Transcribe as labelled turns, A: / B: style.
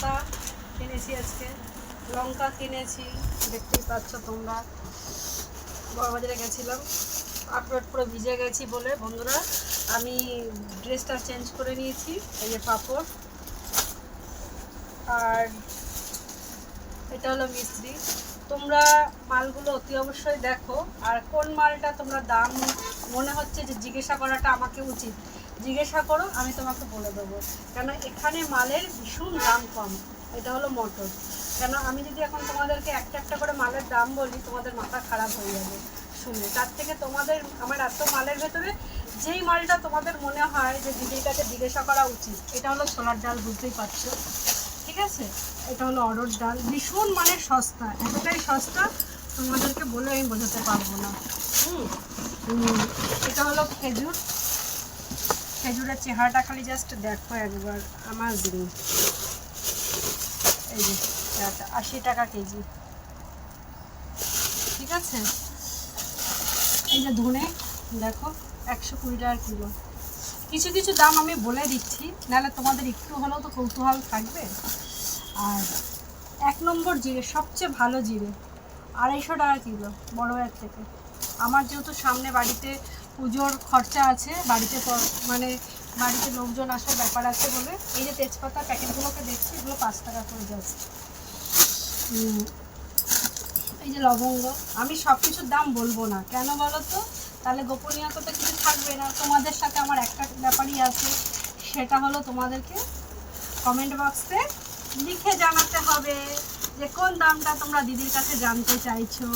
A: তেজপাতা কিনেছি, আজকে লঙ্কা কিনেছি, দেখতেই পাচ্ছ তোমরা। বড়বাজারে গেছিলাম, আখরোট পুরো ভিজে গেছি বলে বন্ধুরা আমি ড্রেসটা চেঞ্জ করে নিয়েছি। এই যে পাঁপড়, আর এটা হলো মিস্ত্রি। তোমরা মালগুলো অতি অবশ্যই দেখো, আর কোন মালটা তোমরা দাম মনে হচ্ছে যে জিজ্ঞাসা করাটা আমাকে উচিত, জিজ্ঞাসা করো, আমি তোমাকে বলে দেবো। কেন এখানে মালের ভীষণ দাম কম। এটা হলো মটর। কেন আমি যদি এখন তোমাদেরকে একটা একটা করে মালের দাম বলি, তোমাদের মাথা খারাপ হয়ে যাবে শুনে। তার থেকে তোমাদের আমার এত মালের ভেতরে যেই মালটা তোমাদের মনে হয় যে দিদির কাছে জিজ্ঞাসা করা উচিত, এটা হলো ছোলার ডাল, বুঝতেই পারছো, ঠিক আছে। এটা হলো অড়হর ডাল, ভীষণ মানে সস্তা, এতটাই সস্তা তোমাদেরকে বলে আমি বোঝাতে পারবো না। এটা হলো খেজুর, খেজুরের চেহারাটা খালি জাস্ট দেখো একবার, আমার দিন। এই যে 80 টাকা কেজি, ঠিক আছে। এই যে ধনে দেখো 120 টাকা কিলো। কিছু কিছু দাম আমি বলে দিচ্ছি, নাহলে তোমাদের একটু হলেও তো কৌতূহল থাকবে। আর 1 নম্বর জিরে, সবচেয়ে ভালো জিরে 250 টাকা কিলো বড় এক থেকে। আমার যেহেতু সামনে বাড়িতে পুজোর খরচা আছে, বাড়িতে মানে বাড়িতে লোকজন আসার ব্যাপার আছে বলে এই যে তেজপাতা প্যাকেটগুলোকে দেখছি, এগুলো 5 টাকা করে যাচ্ছে। এই যে লবঙ্গ, আমি সব কিছুর দাম বলবো না, কেন বলো তো, তাহলে গোপনীয়তা তো কিছু থাকবে না। তোমাদের সাথে আমার একটা ব্যাপারই আছে, সেটা হলো তোমাদেরকে কমেন্ট বক্সে লিখে জানাতে হবে যে কোন দামটা তোমরা দিদির কাছে জানতে চাইছো।